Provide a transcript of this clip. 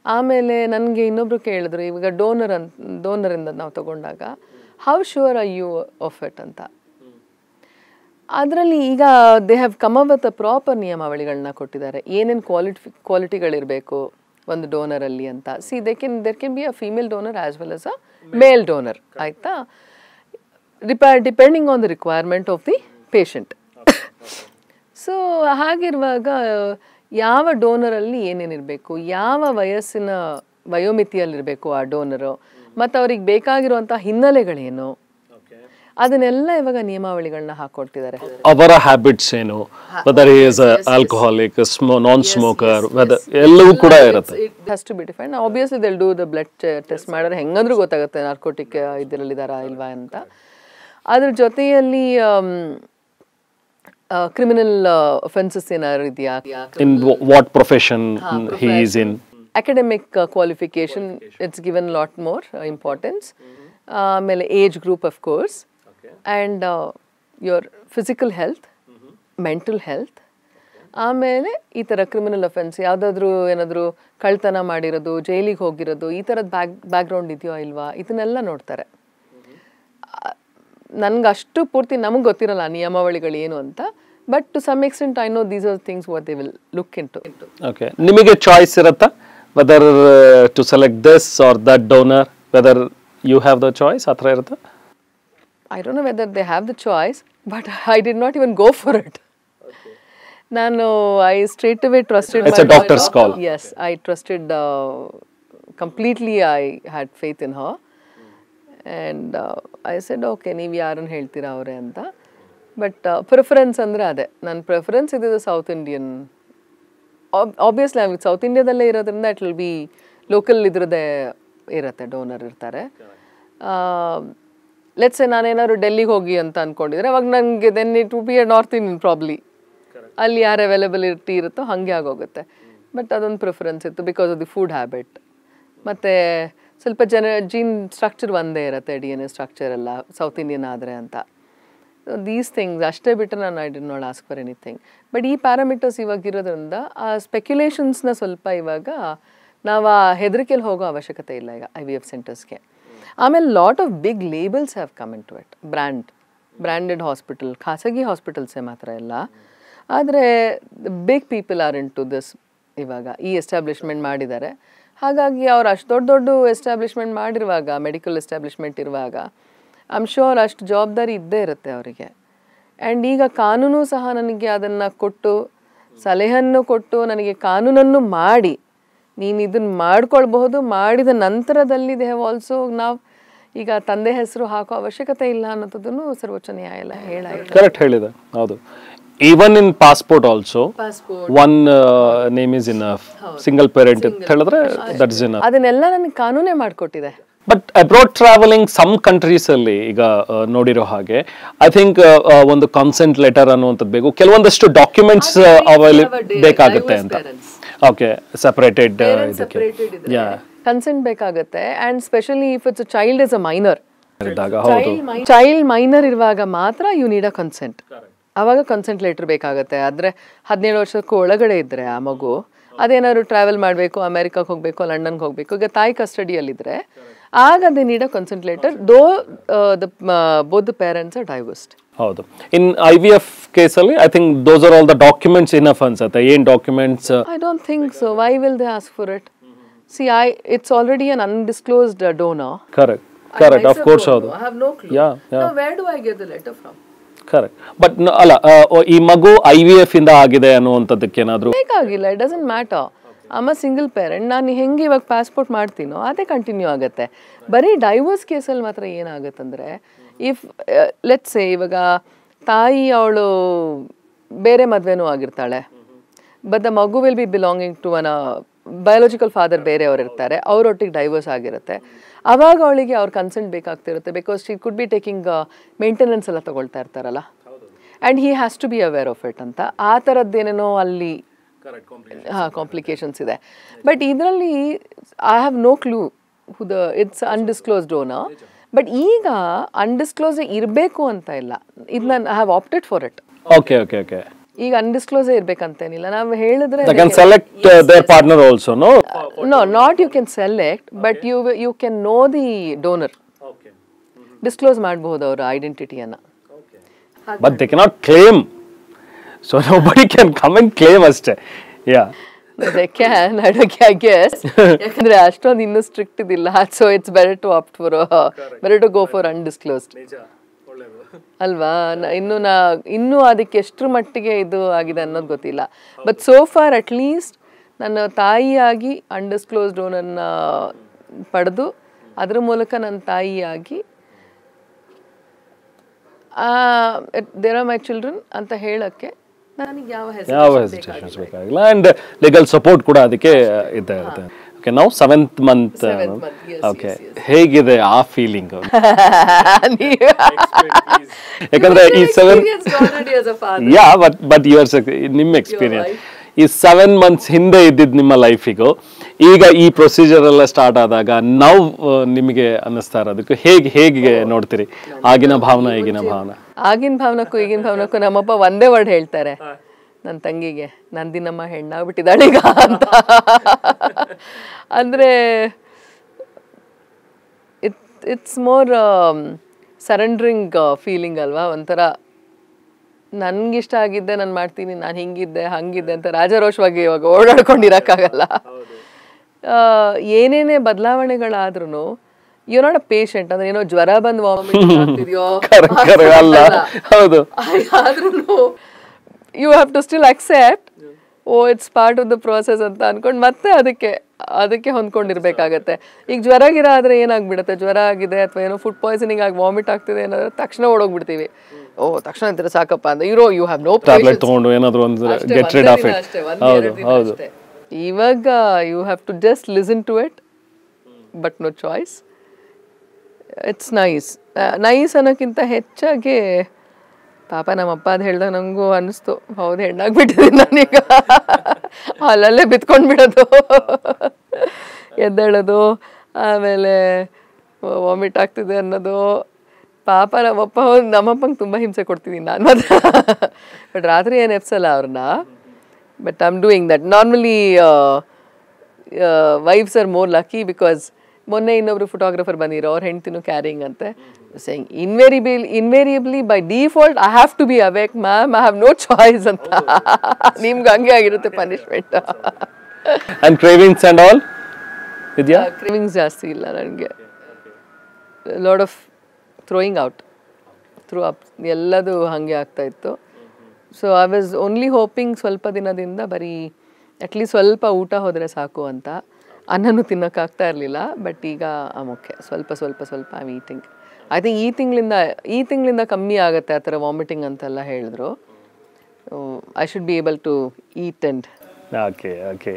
ಆಮೇಲೆ ನನಗೆ ಇನ್ನೊಬ್ರು ಕೇಳಿದ್ರು, ಇವಾಗ ಡೋನರಿಂದ ನಾವು ತಗೊಂಡಾಗ how sure are you of it ಅಂತ. ಅದರಲ್ಲಿ ಈಗ they have come up with proper ನಿಯಮಾವಳಿಗಳನ್ನ ಕೊಟ್ಟಿದ್ದಾರೆ, ಏನೇನು ಕ್ವಾಲಿಟಿಗಳಿರಬೇಕು ಒಂದು ಡೋನರಲ್ಲಿ ಅಂತ. See there can be a female donor as well as a male donor, ಆಯಿತಾ, depending on the requirement of the patient. So ಹಾಗಿರುವಾಗ ಯಾವ ಡೋನರಲ್ಲಿ ಏನೇನಿರಬೇಕು, ಯಾವ ವಯೋಮಿತಿಯಲ್ಲಿರಬೇಕು ಆ ಡೋನರು, ಮತ್ತು ಅವ್ರಿಗೆ ಬೇಕಾಗಿರುವಂಥ ಹಿನ್ನೆಲೆಗಳೇನು, ಅದನ್ನೆಲ್ಲ ಇವಾಗ ನಿಯಮಾವಳಿಗಳನ್ನ ಹಾಕೊಟ್ಟಿದ್ದಾರೆ. ಅವರ ಹ್ಯಾಬಿಟ್ಸ್ ಏನು, whether he is alcoholic, non smoker, ಎಲ್ಲವೂ ಕೂಡ ಇರುತ್ತೆ. It has to be defined. Obviously they'll do the blood test ಮಾಡಿದ್ರೆ ಹೆಂಗಂದ್ರೂ ಗೊತ್ತಾಗುತ್ತೆ ನಾರ್ಕೋಟಿಕ್ ಇದರಲ್ಲಿದ್ದಾರಾ ಇಲ್ವಾ ಅಂತ. ಅದ್ರ ಜೊತೆಯಲ್ಲಿ ಕ್ರಿಮಿನಲ್ ಅಫೆನ್ಸಸ್ ಏನಾದ್ರು ಇದೆಯಾ, in what profession he is in, academic qualification, it's given a lot more importance. ಆಮೇಲೆ age group of course, and your physical health, mental health, ಆಮೇಲೆ ಈ ಥರ ಕ್ರಿಮಿನಲ್ ಅಫೆನ್ಸ್ ಯಾವುದಾದ್ರೂ ಏನಾದರೂ ಕಳ್ತನ ಮಾಡಿರೋದು, ಜೈಲಿಗೆ ಹೋಗಿರೋದು, ಈ ಥರದ ಬ್ಯಾಕ್ಗ್ರೌಂಡ್ ಇದೆಯೋ ಇಲ್ವಾ, ಇದನ್ನೆಲ್ಲ ನೋಡ್ತಾರೆ. ನನಗೆ ಅಷ್ಟು ಪೂರ್ತಿ ನಮಗೆ ಗೊತ್ತಿರಲ್ಲ ನಿಯಮಾವಳಿಗಳು ಏನು ಅಂತ, but to some extent I know these are things what they will look into. Okay, ನಿಮಗೆ ಚಾಯ್ಸ್ ಇರುತ್ತಾ whether to select this or that donor, whether you have the choice, ಆ ಥರ ಇರುತ್ತಾ? I don't know whether they have the choice, but I did not even go for it. I straight away trusted. It's a doctor's call. Yes, I trusted completely. I had faith in her, and I said, okay, ನೀವು ಯಾರನ್ನು ಹೇಳ್ತೀರಾ ಅವರೇ ಅಂತ. But preference ಅಂದ್ರೆ ಅದೇ, ನನ್ನ preference ಇದು south Indian. Obviously south ಇಂಡಿಯಾದಲ್ಲೇ ಇರೋದ್ರಿಂದ ಇಟ್ ವಿಲ್ ಬಿ ಲೋಕಲ್ ಇದ್ರದ್ದೇ ಇರುತ್ತೆ, ಡೋನರ್ ಇರ್ತಾರೆ. ಲೆಟ್ಸ್ ಸೇ ನಾನೇನಾದ್ರು ಡೆಲ್ಲಿಗೆ ಹೋಗಿ ಅಂತ ಅಂದ್ಕೊಂಡಿದ್ರೆ ಅವಾಗ ನನಗೆ then it will be a North Indian probably, ಅಲ್ಲಿ ಯಾರು ಅವೈಲಬಿಲಿಟಿ ಇರುತ್ತೋ ಹಾಗೆ ಆಗೋಗುತ್ತೆ. ಬಟ್ ಅದೊಂದು ಪ್ರಿಫರೆನ್ಸ್ ಇತ್ತು because of the food habit, ಮತ್ತು ಸ್ವಲ್ಪ ಜೀನ್ ಸ್ಟ್ರಕ್ಚರ್ ಒಂದೇ ಇರುತ್ತೆ, DNA ಸ್ಟ್ರಕ್ಚರ್ ಎಲ್ಲ ಸೌತ್ ಇಂಡಿಯನ್ ಆದರೆ ಅಂತ. ದೀಸ್ ಥಿಂಗ್ಸ್ ಅಷ್ಟೇ ಬಿಟ್ಟರೆ ನಾನು I did not ask for anything. But ಈ ಪ್ಯಾರಾಮೀಟರ್ಸ್ ಇವಾಗ ಇರೋದ್ರಿಂದ ಆ ಸ್ಪೆಕ್ಯುಲೇಷನ್ಸ್ನ ಸ್ವಲ್ಪ ಇವಾಗ ನಾವು ಆ ಹೆದರಿಕೆಯಲ್ಲಿ ಹೋಗೋ ಅವಶ್ಯಕತೆ ಇಲ್ಲ ಈಗ IVF ಸೆಂಟರ್ಸ್ಗೆ. ಆಮೇಲೆ lot of big labels have come in to it, branded hospital, ಖಾಸಗಿ ಹಾಸ್ಪಿಟಲ್ಸೇ ಮಾತ್ರ ಇಲ್ಲ, ಆದರೆ big people are in to this. ಇವಾಗ ಈ ಎಸ್ಟಾಬ್ಲಿಷ್ಮೆಂಟ್ ಮಾಡಿದ್ದಾರೆ, ಹಾಗಾಗಿ ಅವ್ರು ಅಷ್ಟು ದೊಡ್ಡ ಎಸ್ಟಾಬ್ಲಿಷ್ಮೆಂಟ್ ಮಾಡಿರುವಾಗ, ಮೆಡಿಕಲ್ ಎಸ್ಟಾಬ್ಲಿಷ್ಮೆಂಟ್ ಇರುವಾಗ ಐ ಆಮ್ ಶ್ಯೂರ್ ಅಷ್ಟು ಜವಾಬ್ದಾರಿ ಇದ್ದೇ ಇರುತ್ತೆ ಅವರಿಗೆ. ಆ್ಯಂಡ್ ಈಗ ಕಾನೂನು ಸಹ ನನಗೆ ಅದನ್ನು ಕೊಟ್ಟು, ಸಲಹೆಯನ್ನು ಕೊಟ್ಟು, ನನಗೆ ಕಾನೂನನ್ನು ಮಾಡಿ ನೀನು ಇದನ್ನು ಮಾಡ್ಕೊಳ್ಬಹುದು, ಮಾಡಿದ ನಂತರದಲ್ಲಿ ದೇ ಹ್ಯಾವ್ ಆಲ್ಸೋ ನಾವು ಈಗ ತಂದೆ ಹೆಸರು ಹಾಕೋ ಅವಶ್ಯಕತೆ ಇಲ್ಲ ಅನ್ನೋದನ್ನು ಸರ್ವೋಚ್ಚ ನ್ಯಾಯಾಲಯ ಹೇಳಾಯಿತು. ಕರೆಕ್ಟ್ ಹೇಳಿದೆ, ಹೌದು. Even in passport also one name is enough, single parent ಅಂತ ಹೇಳಿದ್ರೆ ದಟ್ ಇಸ್ ಇನಫ್. ಅದನ್ನೆಲ್ಲ ನನಗೆ ಕಾನೂನೇ ಮಾಡಿಕೊಟ್ಟಿದೆ. But abroad traveling some countries ಅಲ್ಲಿ ಈಗ ನೋಡಿರೋ ಹಾಗೆ ಐ ಥಿಂಕ್ ಒಂದು ಕನ್ಸೆಂಟ್ ಲೆಟರ್ ಅನ್ನುವಂಥದ್ದು ಬೇಕು, ಕೆಲವೊಂದಷ್ಟು ಡಾಕ್ಯುಮೆಂಟ್ಸ್ ಬೇಕಾಗುತ್ತೆ ಅಂತ. ಓಕೆ, ಸೆಪರೇಟೆಡ್ ಕನ್ಸೆಂಟ್ ಬೇಕಾಗುತ್ತೆ. And specially if it's child is a minor, child minor ಇರುವಾಗ ಮಾತ್ರ ಯು ನೀಡ್ ಅ ಕನ್ಸೆಂಟ್. ಆವಾಗ ಕನ್ಸೆಂಟ್ ಲೆಟರ್ ಬೇಕಾಗುತ್ತೆ. ಆದರೆ 17 ವರ್ಷಕ್ಕೂ ಒಳಗಡೆ ಇದ್ದರೆ ಆ ಮಗು ಅದೇನಾದ್ರು ಟ್ರಾವೆಲ್ ಮಾಡಬೇಕು, ಅಮೆರಿಕಕ್ಕೆ ಹೋಗಬೇಕು, ಲಂಡನ್ಗೆ ಹೋಗಬೇಕು, ಈಗ ತಾಯಿ ಕಸ್ಟಡಿಯಲ್ಲಿದ್ದರೆ ಆಗ they need a consent letter though both the parents are divorced. ಹೌದು. ಇನ್ IVF ಕೇಸಲ್ಲಿ I think those are all the documents enough ಅನ್ಸುತ್ತೆ. ಏನು documents? I don't think so. Why will they ask for it? See, it's already an undisclosed donor. Correct, of course. ಹೌದು. I have no clue. Now where do I get the letter from? Correct. But ಅಲ್ಲ, ಈ ಮಗು IVF ಇಂದ ಆಗಿದೆ ಅನ್ನುವಂಥದ್ದಕ್ಕೆ ಏನಾದರೂ ಬೇಕಾಗಿಲ್ಲ. It doesn't matter. Am a single parent. ನಾನು ಹೆಂಗೆ ಇವಾಗ ಪಾಸ್ಪೋರ್ಟ್ ಮಾಡ್ತೀನೋ ಅದೇ ಕಂಟಿನ್ಯೂ ಆಗುತ್ತೆ. ಬರೀ ಡೈವೋರ್ಸ್ ಕೇಸಲ್ಲಿ ಮಾತ್ರ ಏನಾಗುತ್ತಂದರೆ, ಇಫ್ ಲೆಟ್ಸ್ ಸೇ ಇವಾಗ ತಾಯಿ ಅವಳು ಬೇರೆ ಮದುವೆನೂ ಆಗಿರ್ತಾಳೆ, ಬಟ್ ದ ಮಗು will be belonging to biological father ಬೇರೆಯವ್ರು ಇರ್ತಾರೆ, ಅವರೊಟ್ಟಿಗೆ ಡೈವೋರ್ಸ್ ಆಗಿರುತ್ತೆ. ಆವಾಗ ಅವಳಿಗೆ ಅವ್ರ ಕನ್ಸೆಂಟ್ ಬೇಕಾಗ್ತಿರುತ್ತೆ, because she could be taking maintenance ಎಲ್ಲ ತೊಗೊಳ್ತಾ ಇರ್ತಾರಲ್ಲ, and he has to be aware of it ಅಂತ. ಆ ಥರದ್ದೇನೇನೋ ಅಲ್ಲಿ ಕಾಂಪ್ಲಿಕೇಶನ್ಸ್ ಇದೆ. ಬಟ್ ಇದರಲ್ಲಿ I have no clue who it's undisclosed donor. But ಈಗ ಅನ್ಡಿಸ್ಕ್ಲೋಸ್ ಇರಬೇಕು ಅಂತ ಇಲ್ಲ, ಇದು ನಾನು I have opted for it. Okay. ಈಗ ಅನ್ಡಿಸ್ಕ್ಲೋಸೇ ಇರ್ಬೇಕಂತೇನಿಲ್ಲ, ನಾವು ಹೇಳಿದ್ರೆ They can select their partner also, no? No, not you can select, but you can know the donor. Disclose ಮಾಡಬಹುದು ಅವರ ಐಡೆಂಟಿಟಿಯನ್ನ. But they cannot claim. So nobody can come and claim ಅಷ್ಟೇ. Yeah. They can, I guess. ಯಾಕಂದ್ರೆ ಅಷ್ಟೊಂದು ಇನ್ನೂ strict ಇದಿಲ್ಲ. So it's better to opt for better to go for undisclosed. ಅಲ್ವಾ? ಇನ್ನೂ ಅದಕ್ಕೆ ಎಷ್ಟರ ಮಟ್ಟಿಗೆ ಇದು ಆಗಿದೆ ಅನ್ನೋದು ಗೊತ್ತಿಲ್ಲ. But so for at least ನನ್ನ ತಾಯಿಯಾಗಿ ಅನ್ಡಿಸ್ಕ್ಲೋಸ್ಡ್ ಡೋನರ್ನ ಪಡೆದು ಅದ್ರ ಮೂಲಕ ನನ್ನ ತಾಯಿಯಾಗಿ ದೇರ್ ಆರ್ ಮೈ ಚಿಲ್ಡ್ರನ್ ಅಂತ ಹೇಳಕ್ಕೆ ನನಗೆ ಯಾವ ಹೆಸಿಟೇಷನ್ಸ್ ಬೇಕಾಗಿಲ್ಲ. ಅಂಡ್ ಲೀಗಲ್ ಸಪೋರ್ಟ್ ಕೂಡ ಅದಕ್ಕೆ ಇದ್ದೇ ಇರುತ್ತೆ. ಓಕೆ, ನಾವು 7th month. ಓಕೆ, ಹೇಗಿದೆ ಆ ಫೀಲಿಂಗ್? ಯಾಕಂದ್ರೆ ಈ 7 ಬಟ್ ಯುವರ್ ನಿಮ್ಮ ಎಕ್ಸ್ಪೀರಿಯನ್ಸ್ ಈ 7 months ಹಿಂದೆ ಇದ್ದಿದ್ದು ನಿಮ್ಮ ಲೈಫಿಗೂ ಈಗ ಈ ಪ್ರೊಸೀಜರ್ ಎಲ್ಲ ಸ್ಟಾರ್ಟ್ ಆದಾಗ ನಾವು ನಿಮಗೆ ಅನ್ನಿಸ್ತಾ ಇರೋದಕ್ಕೂ ಹೇಗೆ ನೋಡ್ತೀರಿ? ಆಗಿನ ಭಾವನಾ ಈಗಿನ ಭಾವನಾ? ಆಗಿನ ಭಾವನಕ್ಕೂ ಈಗಿನ ಭಾವನಕ್ಕೂ ನಮ್ಮಪ್ಪ ಒಂದೇ ವರ್ಡ್ ಹೇಳ್ತಾರೆ ನನ್ನ ತಂಗಿಗೆ, ನಂದಿನಮ್ಮ ಹೆಣ್ಣಾಗ್ಬಿಟ್ಟಿದ್ದಾಳೀಗ ಅಂತ. ಅಂದರೆ ಇಟ್ಸ್ ಮೋರ್ ಸರೆಂಡ್ರಿಂಗ್ ಫೀಲಿಂಗ್ ಅಲ್ವಾ? ಒಂಥರ ನನ್ಗಿಷ್ಟ ಆಗಿದ್ದೆ ನಾನು ಮಾಡ್ತೀನಿ, ನಾನು ಹಿಂಗಿದ್ದೆ ಹಂಗಿದ್ದೆ ಅಂತ ರಾಜಾರೋಷವಾಗಿ ಇವಾಗ ಓಡಾಡ್ಕೊಂಡಿರೋಕ್ಕಾಗಲ್ಲ. ಏನೇನೇ ಬದಲಾವಣೆಗಳಾದ್ರೂ ಯು ನಾಟ್ ಅ ಪೇಷಂಟ್. ಅಂದ್ರೆ ಏನೋ ಜ್ವರ ಬಂದು ವಾಮಿಟ್ ಆಗ್ತಿದ್ಯೋ ಆದ್ರೂ you have to still accept, oh it's part of the process ಅಂತ ಅನ್ಕೊಂಡು ಮತ್ತೆ ಅದಕ್ಕೆ ಹೊಂದ್ಕೊಂಡಿರ್ಬೇಕಾಗತ್ತೆ. ಈಗ ಜ್ವರ ಗಿರ ಆದ್ರೆ ಏನಾಗ್ಬಿಡುತ್ತೆ, ಜ್ವರ ಆಗಿದೆ ಅಥವಾ ಏನೋ ಫುಡ್ ಪಾಯ್ಸನಿಂಗ್ ಆಗಿ ವಾಮಿಟ್ ಆಗ್ತಿದೆ ಏನಾದ್ರೆ ತಕ್ಷಣ ಓಡೋಗ್ಬಿಡ್ತೀವಿ. ಓ ತಕ್ಷಣ ಅಂತೀರ ಸಾಕಪ್ಪ ಅಂತ. ಯು ಹ್ಯಾವ್ ನೋ ಟ್ಯಾಬ್ಲೆಟ್ ತಗೊಂಡು ಏನಾದರೂ ಒಂದು ಗೆಟ್ ರಿಡ್ ಆಫ್ ಇಟ್. ಹೌದು. ಇವಾಗ you have to just listen to it but no choice. It's nice ಅನ್ನೋಕ್ಕಿಂತ ಹೆಚ್ಚಾಗಿ ಪಾಪ ನಮ್ಮಪ್ಪ ಅದು ಹೇಳ್ದಾಗ ನನಗೂ ಅನ್ನಿಸ್ತು, ಹೌದು ಹೆಣ್ಣಾಗ್ಬಿಟ್ಟಿದ್ದೀನಿ ನಾನೀಗ. ಅಲ್ಲಲ್ಲೇ ಬಿತ್ಕೊಂಡು ಬಿಡೋದು, ಎದ್ದೇಳೋದು, ಆಮೇಲೆ ವಾಮಿಟ್ ಆಗ್ತಿದೆ ಅನ್ನೋದು. ಪಾಪ ನಮ್ಮಪ್ಪಂಗೆ ತುಂಬ ಹಿಂಸೆ ಕೊಡ್ತಿದ್ದೀನಿ ನಾನು ಮಾತ್ರ. ಬಟ್ ರಾತ್ರಿ ಏನು ಎಪ್ಸಲ್ಲ ಅವ್ರನ್ನ. But I am doing that. Normally wives are more lucky because ಮೊನ್ನೆ ಇನ್ನೊಬ್ರು ಫೋಟೋಗ್ರಫರ್ ಬಂದಿರೋ ಅವ್ರ ಹೆಂಡ್ತಿನೂ ಕ್ಯಾರಿಂಗ್ ಅಂತೆ. saying invariably by default I have to be awake ma'am, I have no choice ಅಂತ. ನಿಮ್ಗೆ ಹಂಗೆ ಆಗಿರುತ್ತೆ punishment. and cravings and all ಇದೆಯಾ? ಕ್ರೇವಿಂಗ್ಸ್ ಜಾಸ್ತಿ ಇಲ್ಲ ನನಗೆ. Lot of throwing out, through up ಎಲ್ಲದು ಹಾಗೆ ಆಗ್ತಾ ಇತ್ತು. So I was only hoping ಸ್ವಲ್ಪ ದಿನದಿಂದ ಬರೀ ಅಟ್ಲೀಸ್ಟ್ ಸ್ವಲ್ಪ ಊಟ ಹೋದರೆ ಸಾಕು ಅಂತ. ಅನ್ನನೂ ತಿನ್ನೋಕ್ಕಾಗ್ತಾ ಇರಲಿಲ್ಲ. ಬಟ್ ಈಗ ಓಕೆ, ಸ್ವಲ್ಪ I am eating. I think ಈ ತಿಂಗಳಿಂದ ಕಮ್ಮಿ ಆಗುತ್ತೆ ಆ ಥರ ವಾಮಿಟಿಂಗ್ ಅಂತೆಲ್ಲ ಹೇಳಿದ್ರು. I should be able to eat and okay